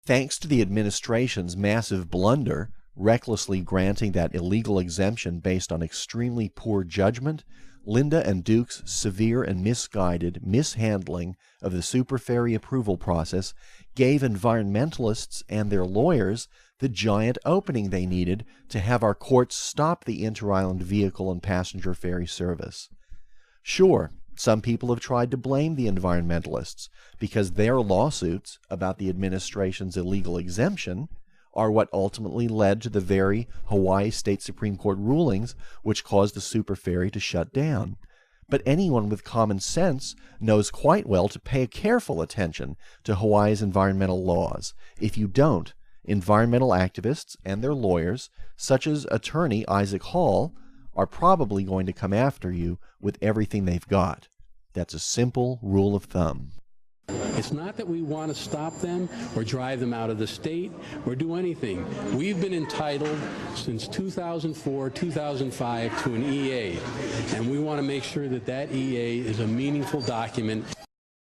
Thanks to the administration's massive blunder, recklessly granting that illegal exemption based on extremely poor judgment, Linda and Duke's severe and misguided mishandling of the Superferry approval process gave environmentalists and their lawyers the giant opening they needed to have our courts stop the inter-island vehicle and passenger ferry service. Sure, some people have tried to blame the environmentalists because their lawsuits about the administration's illegal exemption are what ultimately led to the very Hawaii State Supreme Court rulings which caused the Superferry to shut down. But anyone with common sense knows quite well to pay careful attention to Hawaii's environmental laws. If you don't, environmental activists and their lawyers, such as attorney Isaac Hall, are probably going to come after you with everything they've got. That's a simple rule of thumb. It's not that we want to stop them or drive them out of the state or do anything. We've been entitled since 2004, 2005 to an EA, and we want to make sure that that EA is a meaningful document.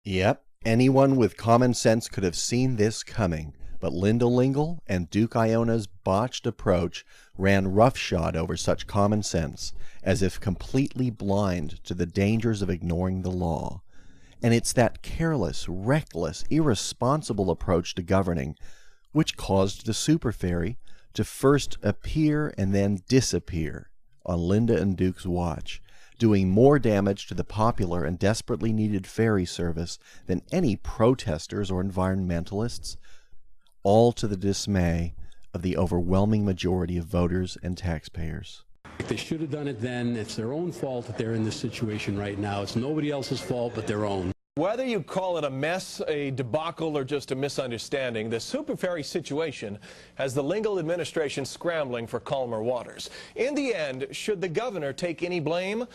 Yep, anyone with common sense could have seen this coming, but Lingle and Duke Aiona's botched approach ran roughshod over such common sense, as if completely blind to the dangers of ignoring the law. And it's that careless, reckless, irresponsible approach to governing which caused the Superferry to first appear and then disappear on Linda and Duke's watch, doing more damage to the popular and desperately needed ferry service than any protesters or environmentalists, all to the dismay of the overwhelming majority of voters and taxpayers. They should have done it then. It's their own fault that they're in this situation right now. It's nobody else's fault but their own. Whether you call it a mess, a debacle, or just a misunderstanding, the Superferry situation has the Lingle administration scrambling for calmer waters. In the end, should the governor take any blame?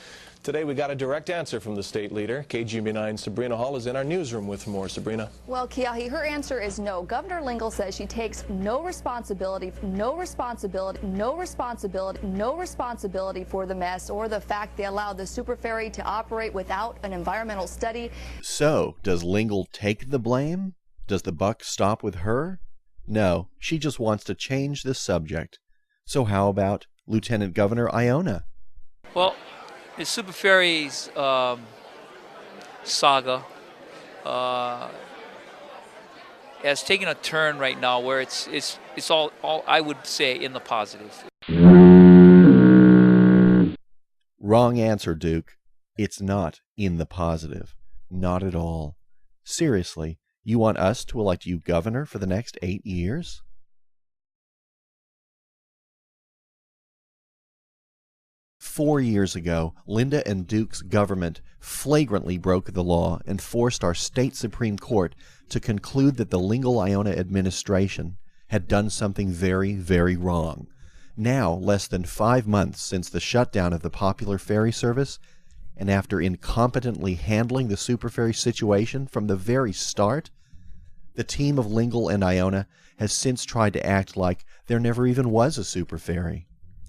Today we got a direct answer from the state leader. KGB9's Sabrina Hall is in our newsroom with more. Sabrina. Well, Kiahi, her answer is no. Governor Lingle says she takes no responsibility for the mess or the fact they allowed the Superferry to operate without an environmental study. So, does Lingle take the blame? Does the buck stop with her? No, she just wants to change the subject. So how about Lieutenant Governor Aiona? Well, the Superferry's saga has taken a turn right now where it's all I would say in the positive. Wrong answer, Duke. It's not in the positive. Not at all. Seriously, you want us to elect you governor for the next 8 years? Four years ago, Linda and Duke's government flagrantly broke the law and forced our state Supreme Court to conclude that the Lingle-Aiona administration had done something very, very wrong. Now, less than 5 months since the shutdown of the popular ferry service, and after incompetently handling the Superferry situation from the very start, the team of Lingle and Aiona has since tried to act like there never even was a Superferry.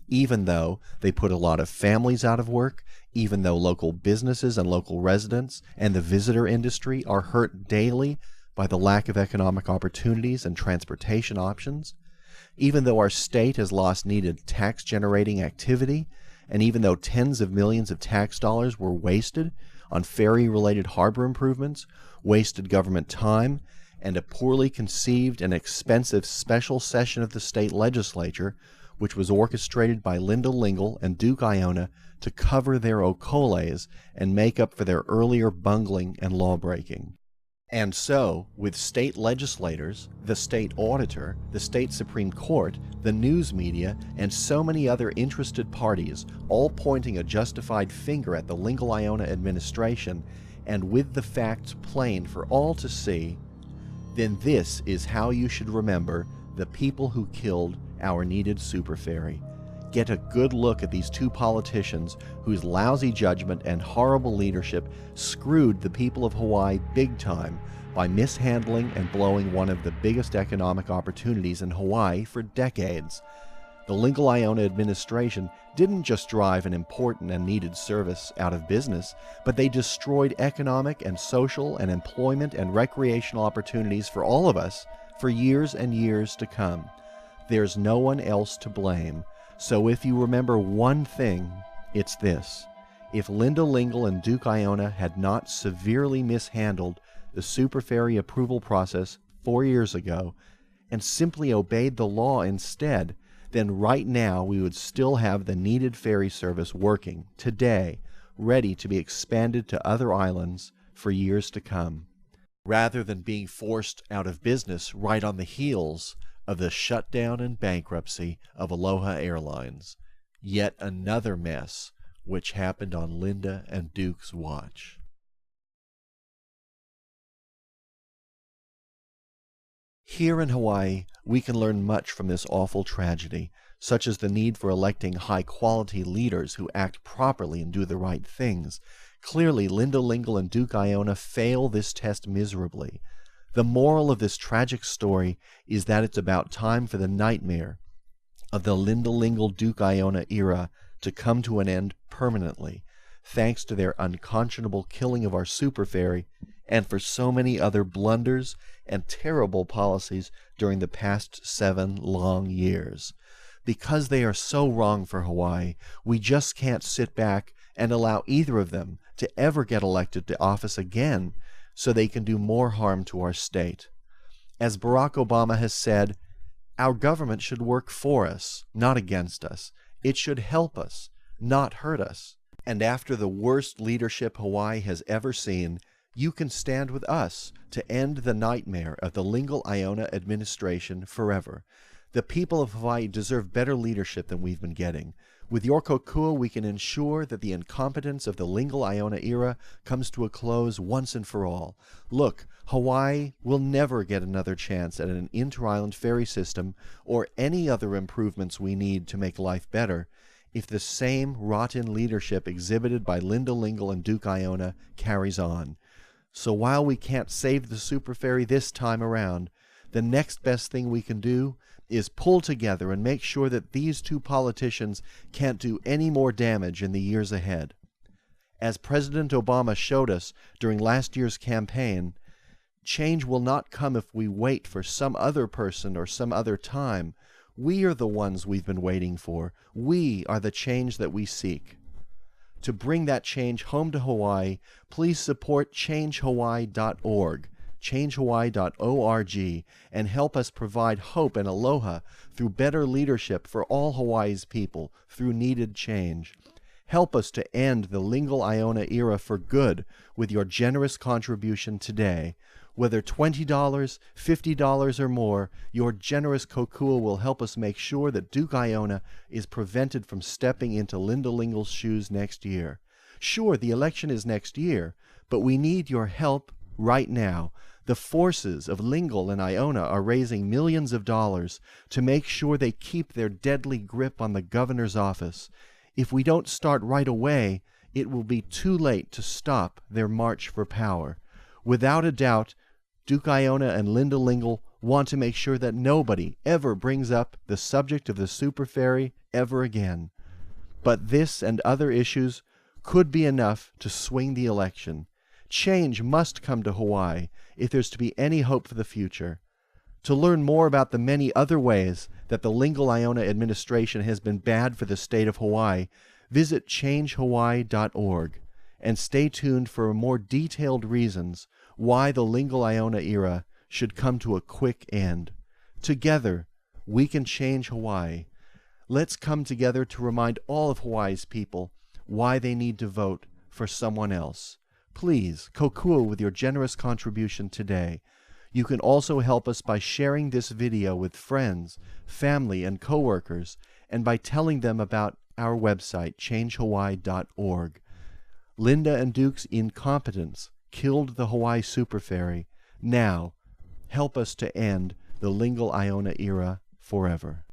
Even though they put a lot of families out of work, even though local businesses and local residents and the visitor industry are hurt daily by the lack of economic opportunities and transportation options, even though our state has lost needed tax-generating activity, and even though tens of millions of tax dollars were wasted on ferry-related harbor improvements, wasted government time, and a poorly conceived and expensive special session of the state legislature, which was orchestrated by Linda Lingle and Duke Aiona to cover their okoles and make up for their earlier bungling and lawbreaking. And so, with state legislators, the state auditor, the state Supreme Court, the news media, and so many other interested parties all pointing a justified finger at the Lingle-Aiona administration, and with the facts plain for all to see, then this is how you should remember the people who killed our needed Superferry. Get a good look at these two politicians whose lousy judgment and horrible leadership screwed the people of Hawaii big time by mishandling and blowing one of the biggest economic opportunities in Hawaii for decades. The Lingle-Aiona administration didn't just drive an important and needed service out of business, but they destroyed economic and social and employment and recreational opportunities for all of us for years and years to come. There's no one else to blame. So if you remember one thing, it's this. If Linda Lingle and Duke Aiona had not severely mishandled the Superferry approval process 4 years ago and simply obeyed the law instead, then right now we would still have the needed ferry service working today, ready to be expanded to other islands for years to come, rather than being forced out of business right on the heels of the shutdown and bankruptcy of Aloha Airlines. Yet another mess which happened on Linda and Duke's watch. Here in Hawaii, we can learn much from this awful tragedy, such as the need for electing high-quality leaders who act properly and do the right things. Clearly, Linda Lingle and Duke Aiona fail this test miserably. The moral of this tragic story is that it's about time for the nightmare of the Linda Lingle Duke Aiona era to come to an end permanently, thanks to their unconscionable killing of our Superferry and for so many other blunders and terrible policies during the past 7 long years. Because they are so wrong for Hawaii, we just can't sit back and allow either of them to ever get elected to office again, so they can do more harm to our state. As Barack Obama has said, our government should work for us, not against us. It should help us, not hurt us. And after the worst leadership Hawaii has ever seen, you can stand with us to end the nightmare of the Lingle Aiona administration forever. The people of Hawaii deserve better leadership than we've been getting. With your kokua, we can ensure that the incompetence of the Lingle Aiona era comes to a close once and for all. Look, Hawaii will never get another chance at an inter-island ferry system or any other improvements we need to make life better if the same rotten leadership exhibited by Linda Lingle and Duke Aiona carries on. So while we can't save the Superferry this time around, the next best thing we can do is pull together and make sure that these two politicians can't do any more damage in the years ahead. As President Obama showed us during last year's campaign, change will not come if we wait for some other person or some other time. We are the ones we've been waiting for. We are the change that we seek. To bring that change home to Hawaii, please support changehawaii.org. changehawaii.org, and help us provide hope and aloha through better leadership for all Hawaii's people through needed change. Help us to end the Lingle Aiona era for good with your generous contribution today. Whether $20, $50 or more, your generous kokua will help us make sure that Duke Aiona is prevented from stepping into Linda Lingle's shoes next year. Sure, the election is next year, but we need your help right now. The forces of Lingle and Aiona are raising millions of dollars to make sure they keep their deadly grip on the governor's office. If we don't start right away, it will be too late to stop their march for power. Without a doubt, Duke Aiona and Linda Lingle want to make sure that nobody ever brings up the subject of the Superferry ever again. But this and other issues could be enough to swing the election. Change must come to Hawaii if there's to be any hope for the future. To learn more about the many other ways that the Lingle Aiona administration has been bad for the state of Hawaii, visit changehawaii.org and stay tuned for more detailed reasons why the Lingle Aiona era should come to a quick end. Together, we can change Hawaii. Let's come together to remind all of Hawaii's people why they need to vote for someone else. Please, kokua with your generous contribution today. You can also help us by sharing this video with friends, family, and coworkers, and by telling them about our website, changehawaii.org. Linda and Duke's incompetence killed the Hawaii Superferry. Now, help us to end the Lingle Aiona era forever.